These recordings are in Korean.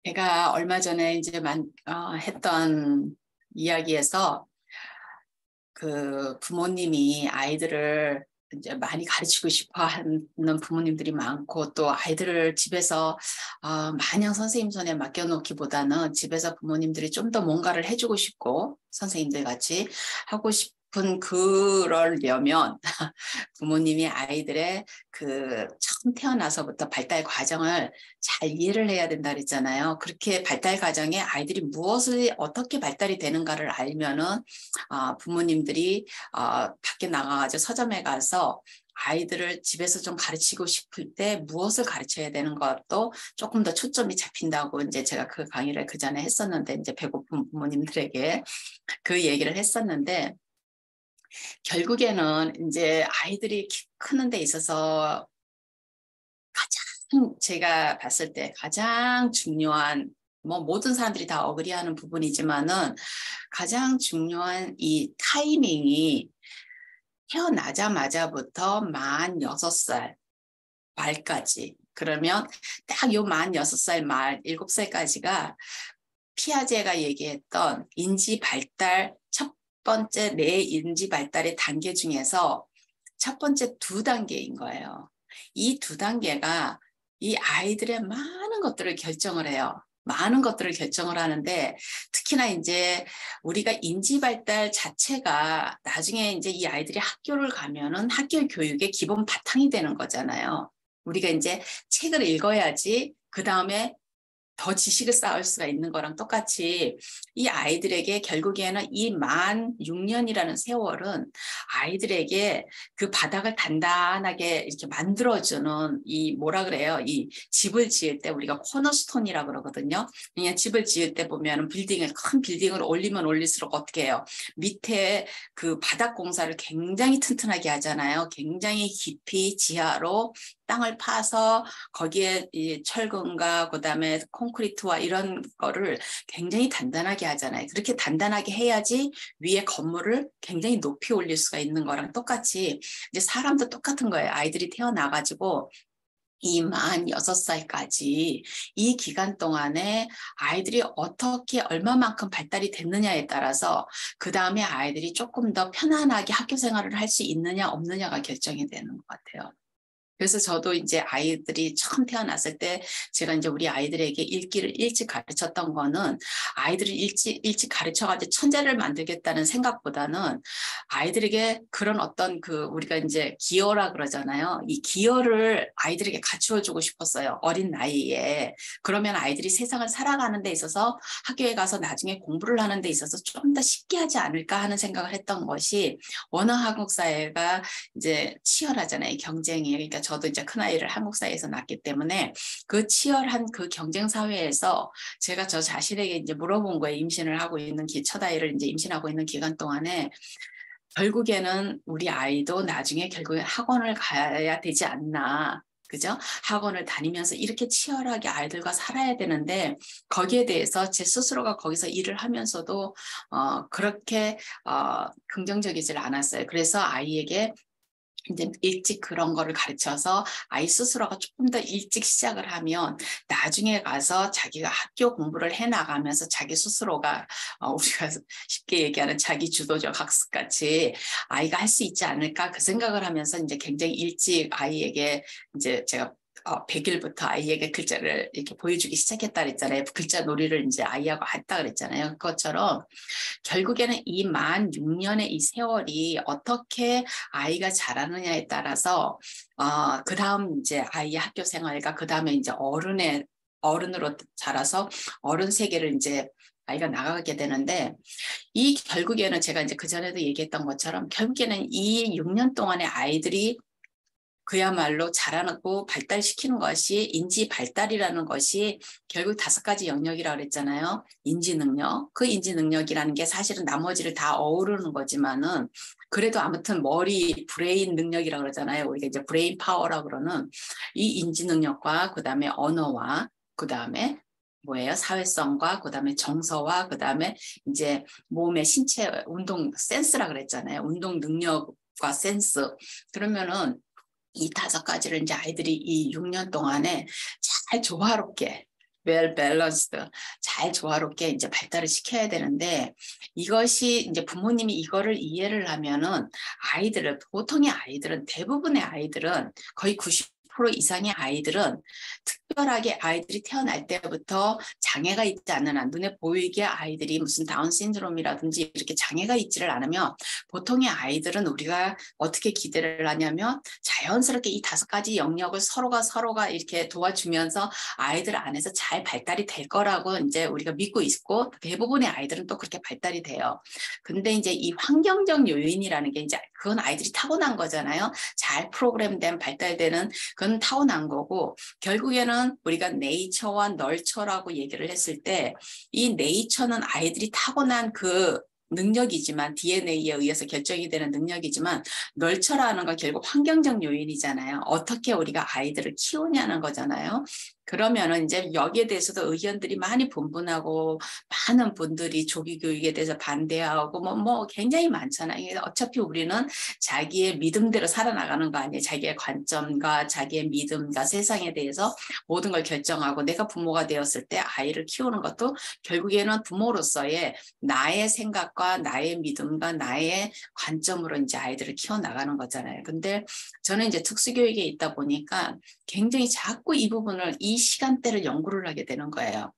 제가 얼마 전에 이제 했던 이야기에서 그 부모님이 아이들을 이제 많이 가르치고 싶어 하는 부모님들이 많고, 또 아이들을 집에서 마냥 선생님 손에 맡겨놓기보다는 집에서 부모님들이 좀 더 뭔가를 해주고 싶고, 선생님들 같이 하고 싶은 그러려면 부모님이 아이들의 그 처음 태어나서부터 발달 과정을 잘 이해를 해야 된다 그랬잖아요. 그렇게 발달 과정에 아이들이 무엇을 어떻게 발달이 되는가를 알면은 부모님들이 밖에 나가가지고 서점에 가서 아이들을 집에서 좀 가르치고 싶을 때 무엇을 가르쳐야 되는 것도 조금 더 초점이 잡힌다고 이제 제가 그 강의를 그 전에 했었는데, 이제 배고픈 부모님들에게 그 얘기를 했었는데, 결국에는 이제 아이들이 크는 데 있어서 가장 제가 봤을 때 가장 중요한, 뭐 모든 사람들이 다 어그리하는 부분이지만은 가장 중요한 이 타이밍이 태어나자마자부터 만 6살 말까지. 그러면 딱 요 만 6살 말 7살까지가 피아제가 얘기했던 인지 발달 첫 번째 뇌 인지 발달의 단계 중에서 첫 번째 2단계인 거예요. 이 2단계가 이 아이들의 많은 것들을 결정을 해요. 많은 것들을 결정을 하는데, 특히나 이제 우리가 인지 발달 자체가 나중에 이제 이 아이들이 학교를 가면은 학교 교육의 기본 바탕이 되는 거잖아요. 우리가 이제 책을 읽어야지 그 다음에 더 지식을 쌓을 수가 있는 거랑 똑같이 이 아이들에게 결국에는 이 만 6년이라는 세월은 아이들에게 그 바닥을 단단하게 이렇게 만들어주는, 이 뭐라 그래요? 이 집을 지을 때 우리가 코너스톤이라고 그러거든요. 그냥 집을 지을 때 보면 큰 빌딩을 올리면 올릴수록 어떻게 해요? 밑에 그 바닥 공사를 굉장히 튼튼하게 하잖아요. 굉장히 깊이 지하로 땅을 파서 거기에 이 철근과 그다음에 콘크리트와 이런 거를 굉장히 단단하게 하잖아요. 그렇게 단단하게 해야지 위에 건물을 굉장히 높이 올릴 수가 있는 거랑 똑같이 이제 사람도 똑같은 거예요. 아이들이 태어나가지고 이 만 6살까지 이 기간 동안에 아이들이 어떻게 얼마만큼 발달이 됐느냐에 따라서 그 다음에 아이들이 조금 더 편안하게 학교 생활을 할 수 있느냐 없느냐가 결정이 되는 것 같아요. 그래서 저도 이제 아이들이 처음 태어났을 때 제가 이제 우리 아이들에게 읽기를 일찍 가르쳤던 거는, 아이들을 일찍 가르쳐가지고 천재를 만들겠다는 생각보다는 아이들에게 그런 어떤 그 우리가 이제 기여라 그러잖아요. 이 기여를 아이들에게 갖추어주고 싶었어요. 어린 나이에. 그러면 아이들이 세상을 살아가는 데 있어서 학교에 가서 나중에 공부를 하는 데 있어서 좀 더 쉽게 하지 않을까 하는 생각을 했던 것이, 워낙 한국 사회가 이제 치열하잖아요. 경쟁이. 그러니까 저도 이제 큰아이를 한국 사회에서 낳기 때문에 그 치열한 그 경쟁 사회에서 제가 저 자신에게 이제 물어본 거예요. 임신을 하고 있는 첫 아이를 이제 임신하고 있는 기간 동안에 결국에는 우리 아이도 나중에 결국에 학원을 가야 되지 않나. 그죠? 학원을 다니면서 이렇게 치열하게 아이들과 살아야 되는데, 거기에 대해서 제 스스로가 거기서 일을 하면서도 그렇게 긍정적이질 않았어요. 그래서 아이에게 이제 일찍 그런 거를 가르쳐서 아이 스스로가 조금 더 일찍 시작을 하면 나중에 가서 자기가 학교 공부를 해 나가면서 자기 스스로가 우리가 쉽게 얘기하는 자기 주도적 학습 같이 아이가 할 수 있지 않을까, 그 생각을 하면서 이제 굉장히 일찍 아이에게 이제 제가 100일부터 아이에게 글자를 이렇게 보여주기 시작했다 그랬잖아요. 글자 놀이를 이제 아이하고 했다 그랬잖아요. 그것처럼 결국에는 이 만 6년의 이 세월이 어떻게 아이가 자라느냐에 따라서 그 다음 이제 아이의 학교 생활과 그 다음에 이제 어른으로 자라서 어른 세계를 이제 아이가 나가게 되는데, 이 결국에는 제가 이제 그전에도 얘기했던 것처럼 결국에는 이 6년 동안의 아이들이 그야말로 자라나고 발달시키는 것이 인지 발달이라는 것이 결국 5가지 영역이라고 그랬잖아요. 인지 능력. 그 인지 능력이라는 게 사실은 나머지를 다 어우르는 거지만은, 그래도 아무튼 머리 브레인 능력이라고 그러잖아요. 우리가 이제 브레인 파워라고 그러는 이 인지 능력과 그다음에 언어와 그다음에 뭐예요? 사회성과 그다음에 정서와 그다음에 이제 몸의 신체 운동 센스라 그랬잖아요. 운동 능력과 센스. 그러면은 이 5가지를 이제 아이들이 이 6년 동안에 잘 조화롭게, well balanced, 잘 조화롭게 이제 발달을 시켜야 되는데 이것이 이제 부모님이 이거를 이해를 하면은 아이들을 보통의 아이들은 대부분의 아이들은 거의 90% 이상의 아이들은 특별하게 아이들이 태어날 때부터 장애가 있지 않는 한 눈에 보이게 아이들이 무슨 다운 신드롬이라든지 이렇게 장애가 있지를 않으면 보통의 아이들은 우리가 어떻게 기대를 하냐면 자연스럽게 이 5가지 영역을 서로가 이렇게 도와주면서 아이들 안에서 잘 발달이 될 거라고 이제 우리가 믿고 있고 대부분의 아이들은 또 그렇게 발달이 돼요. 근데 이제 이 환경적 요인이라는 게 이제 그건 아이들이 타고난 거잖아요. 잘 프로그램된 발달되는 그건 타고난 거고 결국에는 우리가 네이처와 널처라고 얘기를 했을 때 이 네이처는 아이들이 타고난 그 능력이지만 DNA에 의해서 결정이 되는 능력이지만 널처라는 건 결국 환경적 요인이잖아요. 어떻게 우리가 아이들을 키우냐는 거잖아요. 그러면은 이제 여기에 대해서도 의견들이 많이 분분하고 많은 분들이 조기 교육에 대해서 반대하고 뭐 굉장히 많잖아요. 어차피 우리는 자기의 믿음대로 살아나가는 거 아니에요. 자기의 관점과 자기의 믿음과 세상에 대해서 모든 걸 결정하고 내가 부모가 되었을 때 아이를 키우는 것도 결국에는 부모로서의 나의 생각과 나의 믿음과 나의 관점으로 이제 아이들을 키워나가는 거잖아요. 근데 저는 이제 특수교육에 있다 보니까 굉장히 자꾸 이 부분을 이 시간대를 연구를 하게 되는 거예요.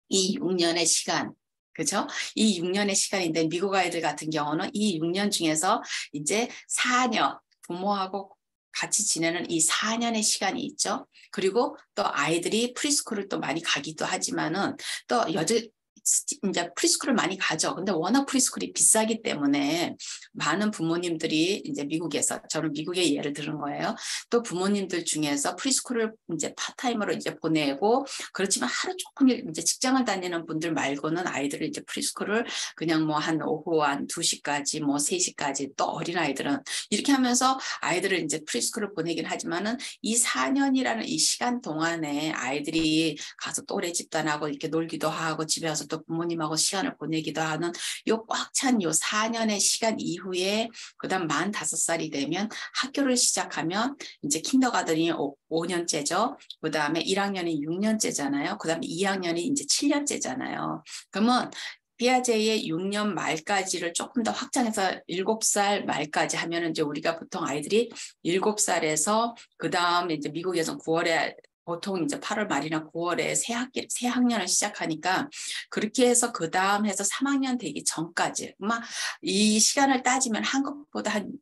이 6년의 시간. 그죠? 이 6년의 시간인데 미국 아이들 같은 경우는 이 6년 중에서 이제 4년 부모하고 같이 지내는 이 4년의 시간이 있죠. 그리고 또 아이들이 프리스쿨을 또 많이 가기도 하지만은 또 이제 프리스쿨을 많이 가죠. 근데 워낙 프리스쿨이 비싸기 때문에 많은 부모님들이 이제 미국에서 저는 미국의 예를 들은 거예요. 또 부모님들 중에서 프리스쿨을 이제 파타임으로 이제 보내고 그렇지만 하루 종일 이제 직장을 다니는 분들 말고는 아이들을 이제 프리스쿨을 그냥 뭐 한 오후 한 2시까지 뭐 3시까지 또 어린 아이들은 이렇게 하면서 아이들을 이제 프리스쿨을 보내긴 하지만은 이 4년이라는 이 시간 동안에 아이들이 가서 또래 집단하고 이렇게 놀기도 하고 집에 와서 또 부모님하고 시간을 보내기도 하는 요 꽉 찬 요 4년의 시간 이후에 그다음 만 5살이 되면 학교를 시작하면 이제 킨더가든이 5년째죠. 그다음에 1학년이 6년째잖아요. 그다음에 2학년이 이제 7년째잖아요. 그러면 피아제의 6년 말까지를 조금 더 확장해서 7살 말까지 하면은 이제 우리가 보통 아이들이 7살에서 그다음에 이제 미국에서 9월에 보통 이제 8월 말이나 9월에 새 학년을 시작하니까 그렇게 해서 그 다음 해서 3학년 되기 전까지 막 이 시간을 따지면 한국보다 한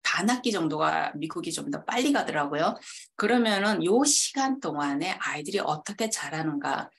반학기 정도가 미국이 좀 더 빨리 가더라고요. 그러면은 요 시간 동안에 아이들이 어떻게 자라는가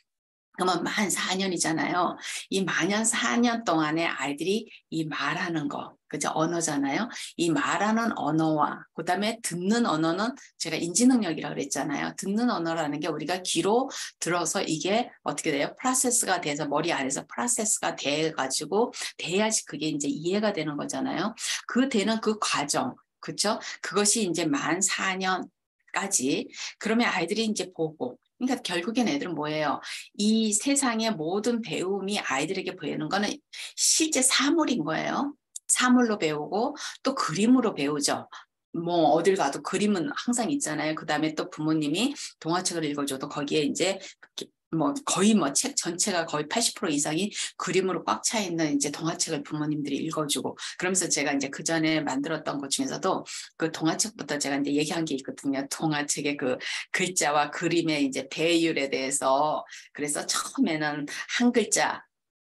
그러면 만 4년이잖아요. 이 만년 4년 동안에 아이들이 이 말하는 거, 그죠? 언어잖아요. 이 말하는 언어와 그다음에 듣는 언어는 제가 인지 능력이라고 그랬잖아요. 듣는 언어라는 게 우리가 귀로 들어서 이게 어떻게 돼요? 프로세스가 돼서 머리 안에서 프로세스가 돼 가지고 돼야지 그게 이제 이해가 되는 거잖아요. 그 되는 그 과정, 그렇죠? 그것이 이제 만 4년까지 그러면 아이들이 이제 보고 그러니까 결국엔 애들은 뭐예요? 이 세상의 모든 배움이 아이들에게 보이는 거는 실제 사물인 거예요. 사물로 배우고 또 그림으로 배우죠. 뭐 어딜 가도 그림은 항상 있잖아요. 그다음에 또 부모님이 동화책을 읽어줘도 거기에 이제 뭐 거의 뭐 책 전체가 거의 80% 이상이 그림으로 꽉 차 있는 이제 동화책을 부모님들이 읽어주고 그러면서 제가 이제 그 전에 만들었던 것 중에서도 그 동화책부터 제가 이제 얘기한 게 있거든요. 동화책의 그 글자와 그림의 이제 배율에 대해서 그래서 처음에는 한 글자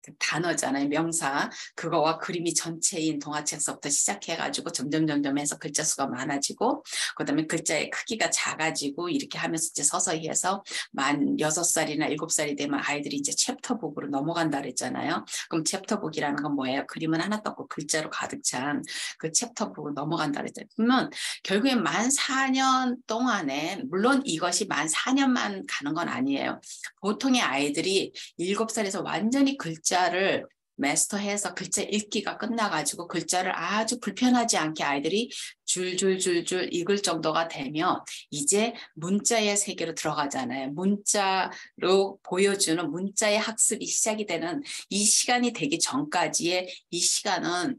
그 단어잖아요. 명사. 그거와 그림이 전체인 동화책서부터 시작해가지고 점점 해서 글자 수가 많아지고 그다음에 글자의 크기가 작아지고 이렇게 하면서 이제 서서히 해서 만 6살이나 7살이 되면 아이들이 이제 챕터북으로 넘어간다 그랬잖아요. 그럼 챕터북이라는 건 뭐예요? 그림은 하나도 없고 글자로 가득 찬 그 챕터북으로 넘어간다 그랬잖아요. 그러면 결국에 만 4년 동안에 물론 이것이 만 4년만 가는 건 아니에요. 보통의 아이들이 7살에서 완전히 글자를 마스터해서 글자 읽기가 끝나가지고 글자를 아주 불편하지 않게 아이들이 줄줄줄줄 읽을 정도가 되면 이제 문자의 세계로 들어가잖아요. 문자로 보여주는 문자의 학습이 시작이 되는 이 시간이 되기 전까지의 이 시간은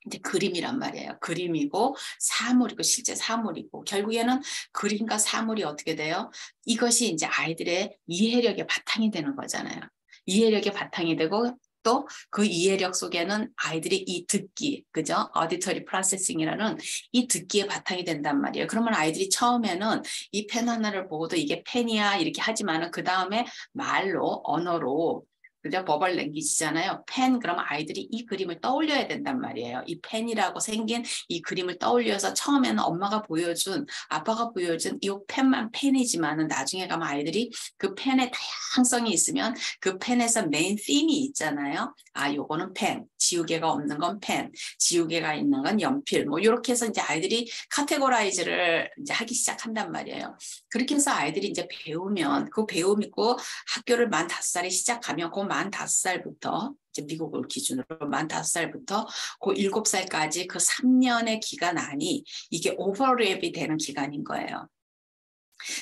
이제 그림이란 말이에요. 그림이고 사물이고 실제 사물이고 결국에는 그림과 사물이 어떻게 돼요? 이것이 이제 아이들의 이해력의 바탕이 되는 거잖아요. 이해력의 바탕이 되고 또 그 이해력 속에는 아이들이 이 듣기, 그죠? 어디터리 프로세싱이라는 이 듣기의 바탕이 된단 말이에요. 그러면 아이들이 처음에는 이 펜 하나를 보고도 이게 펜이야 이렇게 하지만은 그 다음에 말로 언어로 그죠? 버벌 랭귀지잖아요. 펜, 그러면 아이들이 이 그림을 떠올려야 된단 말이에요. 이 펜이라고 생긴 이 그림을 떠올려서 처음에는 엄마가 보여준, 아빠가 보여준 이 펜만 펜이지만은 나중에 가면 아이들이 그 펜의 다양성이 있으면 그 펜에서 메인 ธี임이 있잖아요. 아, 요거는 펜, 지우개가 없는 건 펜, 지우개가 있는 건 연필, 뭐 이렇게 해서 이제 아이들이 카테고라이즈를 이제 하기 시작한단 말이에요. 그렇게 해서 아이들이 이제 배우면 그 배움이고 학교를 만 5살에 시작하면 그 만 5살부터 이제 미국을 기준으로 만 5살부터 그 7살까지 그 3년의 기간 안이 이게 오버랩이 되는 기간인 거예요.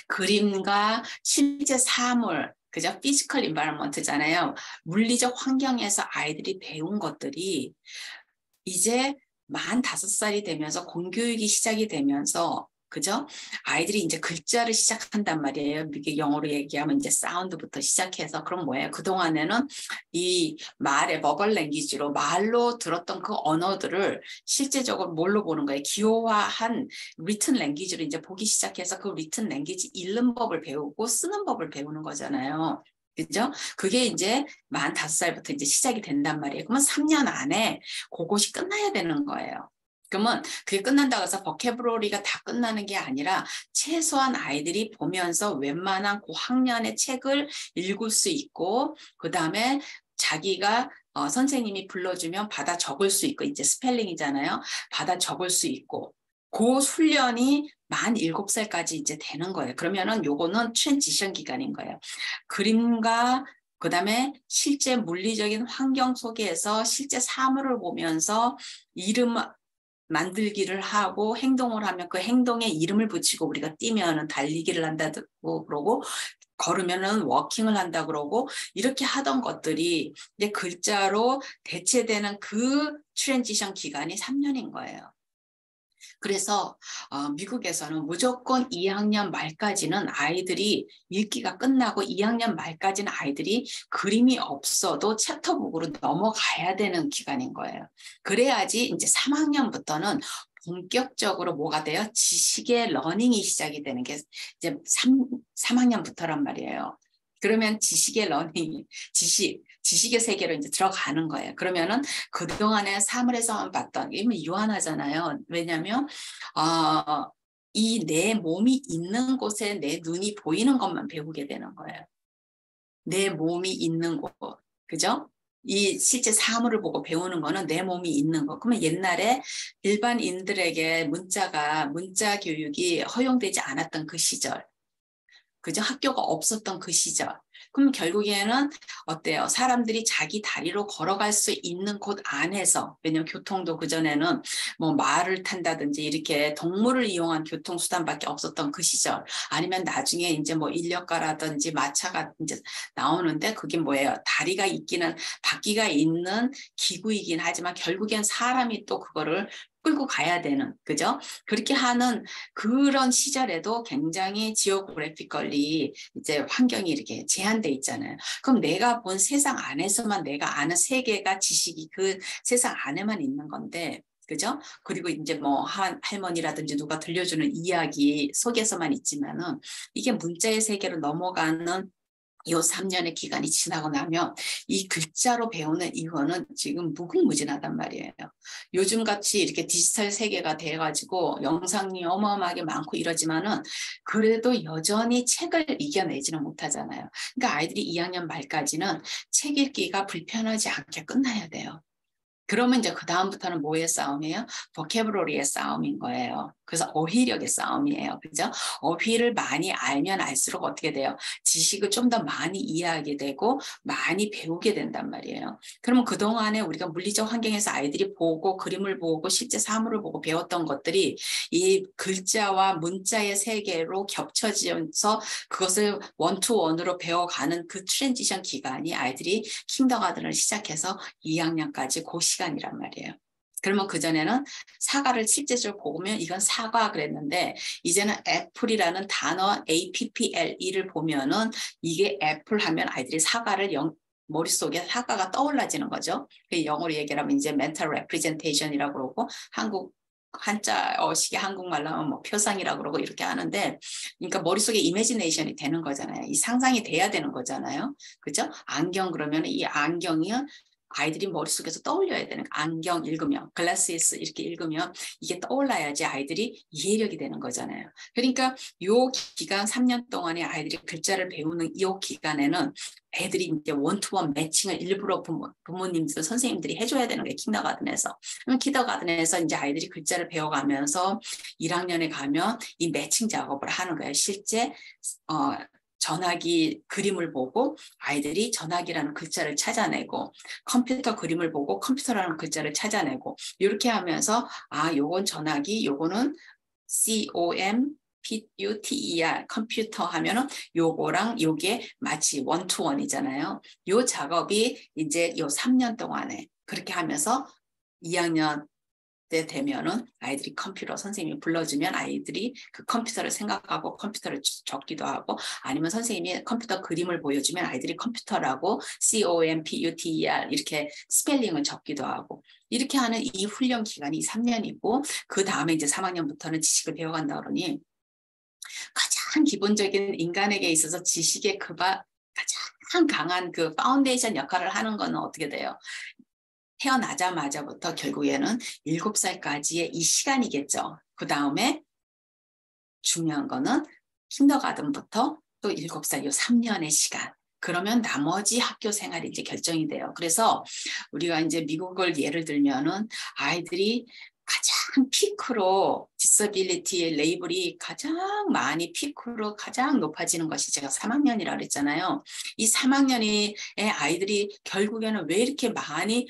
그림과 실제 사물, 그죠? 피지컬 인바이러먼트잖아요. 물리적 환경에서 아이들이 배운 것들이 이제 만 5살이 되면서 공교육이 시작이 되면서 그죠? 아이들이 이제 글자를 시작한단 말이에요. 이게 영어로 얘기하면 이제 사운드부터 시작해서 그럼 뭐예요? 그동안에는 이 말의 버벌 랭귀지로 말로 들었던 그 언어들을 실제적으로 뭘로 보는 거예요? 기호화한 리튼 랭귀지로 이제 보기 시작해서 그 리튼 랭귀지 읽는 법을 배우고 쓰는 법을 배우는 거잖아요. 그죠? 그게 이제 만 5살부터 이제 시작이 된단 말이에요. 그러면 3년 안에 그것이 끝나야 되는 거예요. 그러면 그게 끝난다고 해서 버캐브러리가 다 끝나는 게 아니라 최소한 아이들이 보면서 웬만한 고학년의 책을 읽을 수 있고 그다음에 자기가 선생님이 불러주면 받아 적을 수 있고 이제 스펠링이잖아요. 받아 적을 수 있고 그 훈련이 만 7살까지 이제 되는 거예요. 그러면은 요거는 트랜지션 기간인 거예요. 그림과 그다음에 실제 물리적인 환경 속에서 실제 사물을 보면서 이름 만들기를 하고 행동을 하면 그 행동에 이름을 붙이고 우리가 뛰면은 달리기를 한다고 그러고 걸으면은 워킹을 한다 그러고 이렇게 하던 것들이 이제 글자로 대체되는 그 트랜지션 기간이 3년인 거예요. 그래서 미국에서는 무조건 2학년 말까지는 아이들이 읽기가 끝나고 2학년 말까지는 아이들이 그림이 없어도 챕터북으로 넘어가야 되는 기간인 거예요. 그래야지 이제 3학년부터는 본격적으로 뭐가 돼요? 지식의 러닝이 시작이 되는 게 이제 3학년부터란 말이에요. 그러면 지식의 러닝, 지식의 세계로 이제 들어가는 거예요. 그러면은 그동안에 사물에서만 봤던, 이미 유한하잖아요. 왜냐하면, 이 내 몸이 있는 곳에 내 눈이 보이는 것만 배우게 되는 거예요. 내 몸이 있는 곳. 그죠? 이 실제 사물을 보고 배우는 거는 내 몸이 있는 거. 그러면 옛날에 일반인들에게 문자 교육이 허용되지 않았던 그 시절. 그죠? 학교가 없었던 그 시절. 그럼 결국에는 어때요? 사람들이 자기 다리로 걸어갈 수 있는 곳 안에서, 왜냐면 교통도 그전에는 뭐 말을 탄다든지 이렇게 동물을 이용한 교통수단밖에 없었던 그 시절. 아니면 나중에 이제 뭐 인력가라든지 마차가 이제 나오는데 그게 뭐예요? 다리가 있기는, 바퀴가 있는 기구이긴 하지만 결국엔 사람이 또 그거를 끌고 가야 되는, 그죠? 그렇게 하는 그런 시절에도 굉장히 지오그래피컬리 이제 환경이 이렇게 제한돼 있잖아요. 그럼 내가 본 세상 안에서만 내가 아는 세계가 지식이 그 세상 안에만 있는 건데, 그죠? 그리고 이제 뭐 할머니라든지 누가 들려주는 이야기 속에서만 있지만은 이게 문자의 세계로 넘어가는 이 3년의 기간이 지나고 나면 이 글자로 배우는 이거는 지금 무궁무진하단 말이에요. 요즘같이 이렇게 디지털 세계가 돼가지고 영상이 어마어마하게 많고 이러지만은 그래도 여전히 책을 이겨내지는 못하잖아요. 그러니까 아이들이 2학년 말까지는 책 읽기가 불편하지 않게 끝나야 돼요. 그러면 이제 그 다음부터는 뭐의 싸움이에요? 보캐브러리의 싸움인 거예요. 그래서 어휘력의 싸움이에요. 그죠? 어휘를 많이 알면 알수록 어떻게 돼요? 지식을 좀 더 많이 이해하게 되고 많이 배우게 된단 말이에요. 그러면 그동안에 우리가 물리적 환경에서 아이들이 보고 그림을 보고 실제 사물을 보고 배웠던 것들이 이 글자와 문자의 세계로 겹쳐지면서 그것을 원투원으로 배워가는 그 트랜지션 기간이 아이들이 킨더가든을 시작해서 2학년까지 그 시간이란 말이에요. 그러면 그전에는 사과를 실제적으로 보면 이건 사과 그랬는데 이제는 애플이라는 단어 APPLE를 보면은 이게 애플 하면 아이들이 사과를 머릿속에 사과가 떠올라지는 거죠. 영어로 얘기하면 이제 mental representation이라고 그러고 한국 한자어식의 한국말로 하면 뭐 표상이라고 그러고 이렇게 하는데 그러니까 머릿속에 이미지네이션이 되는 거잖아요. 이 상상이 돼야 되는 거잖아요. 그죠? 안경 그러면 이 안경이 아이들이 머릿속에서 떠올려야 되는 안경 읽으면 글라시스 이렇게 읽으면 이게 떠올라야지 아이들이 이해력이 되는 거잖아요. 그러니까 요 기간 3년 동안에 아이들이 글자를 배우는 이 기간에는 애들이 이제 원투원 매칭을 일부러 부모님들 선생님들이 해줘야 되는 게 킨더가든에서. 그럼 킨더가든에서 이제 아이들이 글자를 배워가면서 1학년에 가면 이 매칭 작업을 하는 거예요. 실제 전화기 그림을 보고 아이들이 전화기라는 글자를 찾아내고 컴퓨터 그림을 보고 컴퓨터라는 글자를 찾아내고 이렇게 하면서 요건 전화기, 요거는 COMPUTER 컴퓨터 하면은 요거랑 요게 마치 원투원이잖아요. 요 작업이 이제 요 3년 동안에 그렇게 하면서 2학년 때 되면은 아이들이 컴퓨터 선생님이 불러주면 아이들이 그 컴퓨터를 생각하고 컴퓨터를 적기도 하고 아니면 선생님이 컴퓨터 그림을 보여주면 아이들이 컴퓨터라고 COMPUTER 이렇게 스펠링을 적기도 하고 이렇게 하는 이 훈련 기간이 3년이고 그 다음에 이제 3학년부터는 지식을 배워간다 그러니 가장 기본적인 인간에게 있어서 지식의 가장 강한 그 파운데이션 역할을 하는 거는 어떻게 돼요? 태어나자마자부터 결국에는 7살까지의 이 시간이겠죠. 그 다음에 중요한 거는 킨더가든부터 또 7살 이 3년의 시간. 그러면 나머지 학교 생활이 이제 결정이 돼요. 그래서 우리가 이제 미국을 예를 들면은 아이들이 가장 피크로 디서빌리티의 레이블이 가장 많이 피크로 가장 높아지는 것이 제가 3학년이라고 그랬잖아요. 이 3학년의 아이들이 결국에는 왜 이렇게 많이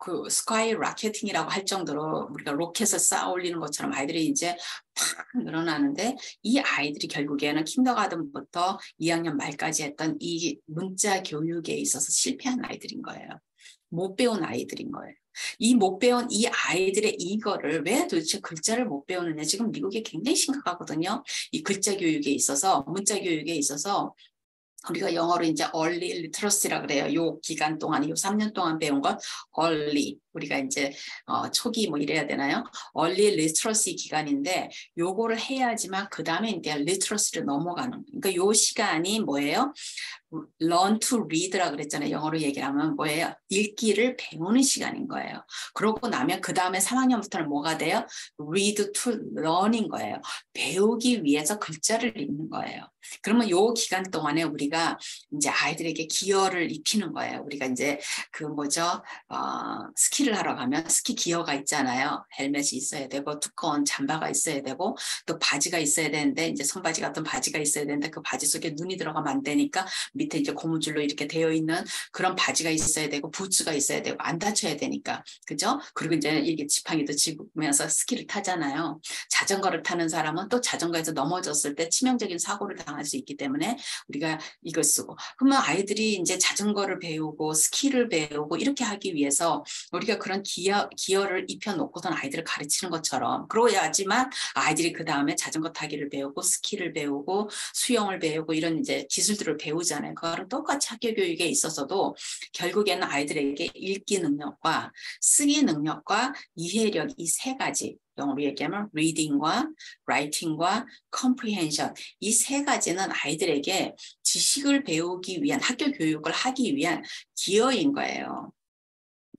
그 스카이 라켓팅이라고 할 정도로 우리가 로켓을 쌓아 올리는 것처럼 아이들이 이제 팍 늘어나는데 이 아이들이 결국에는 킨더가든부터 2학년 말까지 했던 이 문자 교육에 있어서 실패한 아이들인 거예요. 못 배운 아이들인 거예요. 이 못 배운 이 아이들의 이거를 왜 도대체 글자를 못 배우느냐 지금 미국이 굉장히 심각하거든요. 이 글자 교육에 있어서 문자 교육에 있어서 우리가 영어로 이제 early literacy라 그래요. 요 기간 동안, 요 3년 동안 배운 건 early. 우리가 이제 초기 뭐 이래야 되나요? early literacy 기간인데 요거를 해야지만 그 다음에 이제 literacy로 넘어가는. 그러니까 요 시간이 뭐예요? learn to read라 그랬잖아요. 영어로 얘기를 하면 뭐예요? 읽기를 배우는 시간인 거예요. 그러고 나면 그 다음에 3학년부터는 뭐가 돼요? read to learn인 거예요. 배우기 위해서 글자를 읽는 거예요. 그러면 요 기간 동안에 우리가 이제 아이들에게 기여를 입히는 거예요. 우리가 이제 그 뭐죠? 스키를 하러 가면 스키 기어가 있잖아요. 헬멧이 있어야 되고 두꺼운 잠바가 있어야 되고 또 바지가 있어야 되는데 이제 손바지 같은 바지가 있어야 되는데 그 바지 속에 눈이 들어가면 안 되니까 밑에 이제 고무줄로 이렇게 되어 있는 그런 바지가 있어야 되고 부츠가 있어야 되고 안 다쳐야 되니까 그죠? 그리고 이제 이게 지팡이도 짚으면서 스키를 타잖아요. 자전거를 타는 사람은 또 자전거에서 넘어졌을 때 치명적인 사고를 당할 수 있기 때문에 우리가 이걸 쓰고 그러면 아이들이 이제 자전거를 배우고 스키를 배우고 이렇게 하기 위해서 우리가 그런 기여를 입혀놓고선 아이들을 가르치는 것처럼 그러야지만 아이들이 그 다음에 자전거 타기를 배우고 스키를 배우고 수영을 배우고 이런 이제 기술들을 배우잖아요. 그거랑 똑같이 학교 교육에 있어서도 결국에는 아이들에게 읽기 능력과 쓰기 능력과 이해력 이 세 가지 영어로 얘기하면 reading과 writing과 comprehension 이 세 가지는 아이들에게 지식을 배우기 위한 학교 교육을 하기 위한 기여인 거예요.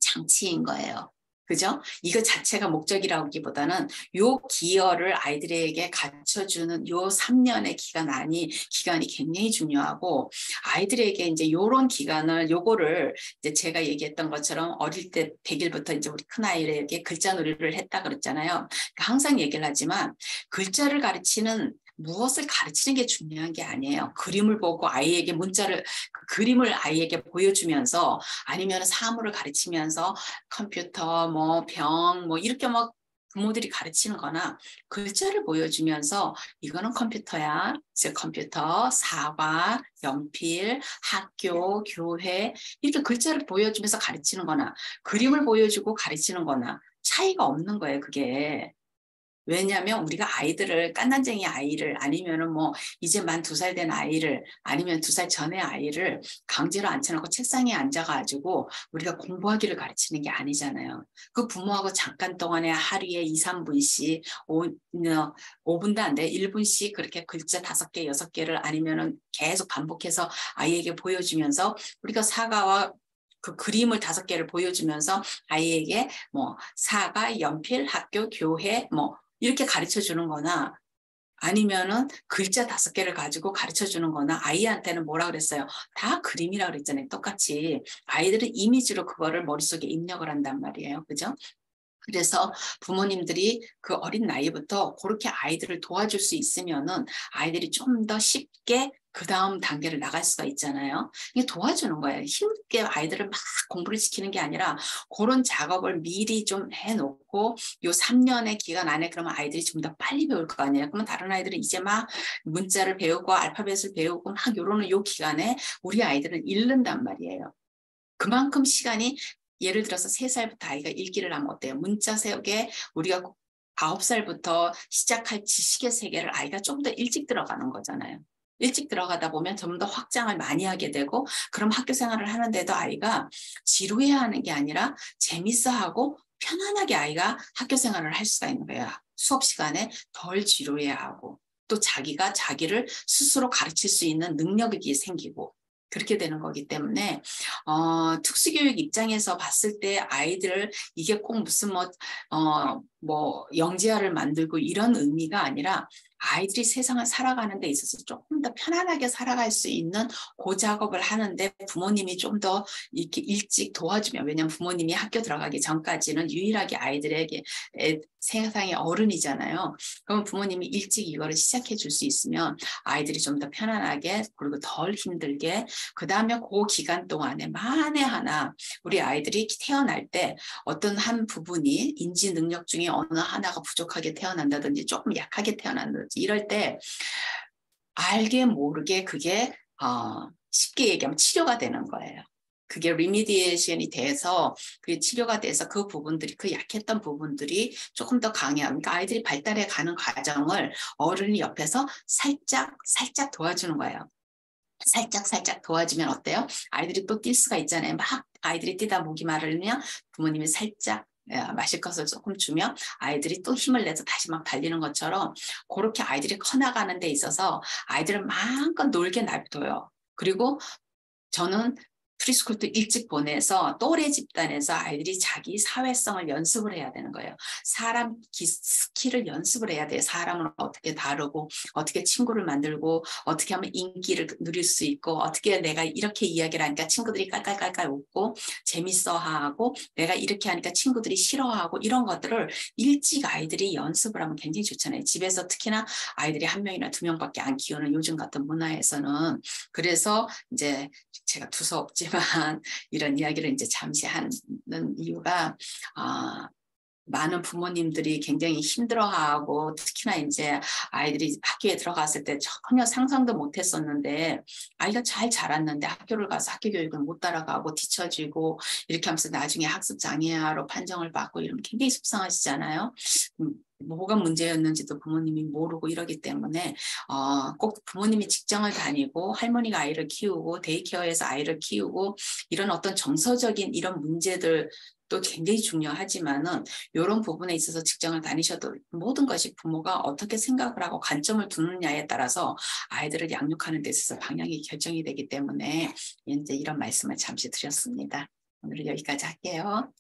장치인 거예요. 그죠? 이거 자체가 목적이라기보다는 요 기여를 아이들에게 갖춰주는 요 3년의 기간이 굉장히 중요하고 아이들에게 이제 요런 기간을 요거를 이제 제가 얘기했던 것처럼 어릴 때 100일부터 이제 우리 큰아이에게 글자 놀이를 했다 그랬잖아요. 그러니까 항상 얘기를 하지만 글자를 가르치는 무엇을 가르치는 게 중요한 게 아니에요. 그림을 보고 아이에게 그 그림을 아이에게 보여주면서 아니면 사물을 가르치면서 컴퓨터, 뭐 병, 뭐 이렇게 막 부모들이 가르치는 거나 글자를 보여주면서 이거는 컴퓨터야. 즉 컴퓨터, 사과, 연필, 학교, 교회 이렇게 글자를 보여주면서 가르치는 거나 그림을 보여주고 가르치는 거나 차이가 없는 거예요, 그게. 왜냐하면 우리가 아이들을 깐난쟁이 아이를 아니면은 뭐 이제 만 2살 된 아이를 아니면 2살 전의 아이를 강제로 앉혀놓고 책상에 앉아가지고 우리가 공부하기를 가르치는 게 아니잖아요. 그 부모하고 잠깐 동안에 하루에 2, 3분씩 5분도 안 돼. 1분씩 그렇게 글자 5개, 6개를 아니면은 계속 반복해서 아이에게 보여주면서 우리가 사과와 그 그림을 5개를 보여주면서 아이에게 뭐 사과, 연필, 학교, 교회 뭐 이렇게 가르쳐 주는 거나 아니면은 글자 5개를 가지고 가르쳐 주는 거나 아이한테는 뭐라 그랬어요? 다 그림이라 그랬잖아요. 똑같이. 아이들은 이미지로 그거를 머릿속에 입력을 한단 말이에요. 그죠? 그래서 부모님들이 그 어린 나이부터 그렇게 아이들을 도와줄 수 있으면은 아이들이 좀 더 쉽게 그 다음 단계를 나갈 수가 있잖아요. 이게 도와주는 거예요. 힘있게 아이들을 막 공부를 시키는 게 아니라 그런 작업을 미리 좀 해놓고 요 3년의 기간 안에 그러면 아이들이 좀 더 빨리 배울 거 아니에요. 그러면 다른 아이들은 이제 막 문자를 배우고 알파벳을 배우고 막 요러는 요 기간에 우리 아이들은 읽는단 말이에요. 그만큼 시간이 예를 들어서 3살부터 아이가 읽기를 하면 어때요? 문자 세우게 우리가 9살부터 시작할 지식의 세계를 아이가 좀 더 일찍 들어가는 거잖아요. 일찍 들어가다 보면 좀 더 확장을 많이 하게 되고 그럼 학교 생활을 하는데도 아이가 지루해하는 게 아니라 재밌어하고 편안하게 아이가 학교 생활을 할 수가 있는 거예요. 수업 시간에 덜 지루해하고 또 자기가 자기를 스스로 가르칠 수 있는 능력이 생기고 그렇게 되는 거기 때문에 특수교육 입장에서 봤을 때 아이들을 이게 꼭 무슨 뭐 영재화를 만들고 이런 의미가 아니라 아이들이 세상을 살아가는 데 있어서 조금 더 편안하게 살아갈 수 있는 그 작업을 하는데 부모님이 좀 더 이렇게 일찍 도와주면 왜냐하면 부모님이 학교 들어가기 전까지는 유일하게 아이들에게 세상의 어른이잖아요. 그러면 부모님이 일찍 이거를 시작해 줄 수 있으면 아이들이 좀 더 편안하게 그리고 덜 힘들게 그 다음에 그 기간 동안에 만에 하나 우리 아이들이 태어날 때 어떤 한 부분이 인지 능력 중에 어느 하나가 부족하게 태어난다든지 조금 약하게 태어난다든지 이럴 때 알게 모르게 그게 쉽게 얘기하면 치료가 되는 거예요. 그게 리미디에이션이 돼서 그게 치료가 돼서 그 부분들이 그 약했던 부분들이 조금 더 강해하니까 그러니까 아이들이 발달해 가는 과정을 어른이 옆에서 살짝 도와주는 거예요. 살짝 도와주면 어때요? 아이들이 또 뛸 수가 있잖아요. 막 아이들이 뛰다 목이 마르면 부모님이 살짝 마실 것을 조금 주면 아이들이 또 힘을 내서 다시 막 달리는 것처럼 그렇게 아이들이 커나가는 데 있어서 아이들을 마음껏 놀게 놔둬요. 그리고 저는 프리스쿨도 일찍 보내서 또래 집단에서 아이들이 자기 사회성을 연습을 해야 되는 거예요. 사람 스킬을 연습을 해야 돼요. 사람을 어떻게 다루고 어떻게 친구를 만들고 어떻게 하면 인기를 누릴 수 있고 어떻게 내가 이렇게 이야기를 하니까 친구들이 깔깔깔깔 웃고 재밌어하고 내가 이렇게 하니까 친구들이 싫어하고 이런 것들을 일찍 아이들이 연습을 하면 굉장히 좋잖아요. 집에서 특히나 아이들이 1명이나 2명밖에 안 키우는 요즘 같은 문화에서는 그래서 이제 제가 두서없지만 이런 이야기를 이제 잠시 하는 이유가 많은 부모님들이 굉장히 힘들어하고 특히나 이제 아이들이 학교에 들어갔을 때 전혀 상상도 못했었는데 아이가 잘 자랐는데 학교를 가서 학교 교육을 못 따라가고 뒤처지고 이렇게 하면서 나중에 학습 장애아로 판정을 받고 이러면 굉장히 속상하시잖아요. 뭐가 문제였는지도 부모님이 모르고 이러기 때문에 꼭 부모님이 직장을 다니고 할머니가 아이를 키우고 데이케어에서 아이를 키우고 이런 어떤 정서적인 이런 문제들 또 굉장히 중요하지만은 이런 부분에 있어서 직장을 다니셔도 모든 것이 부모가 어떻게 생각을 하고 관점을 두느냐에 따라서 아이들을 양육하는 데 있어서 방향이 결정이 되기 때문에 이제 이런 말씀을 잠시 드렸습니다. 오늘 여기까지 할게요.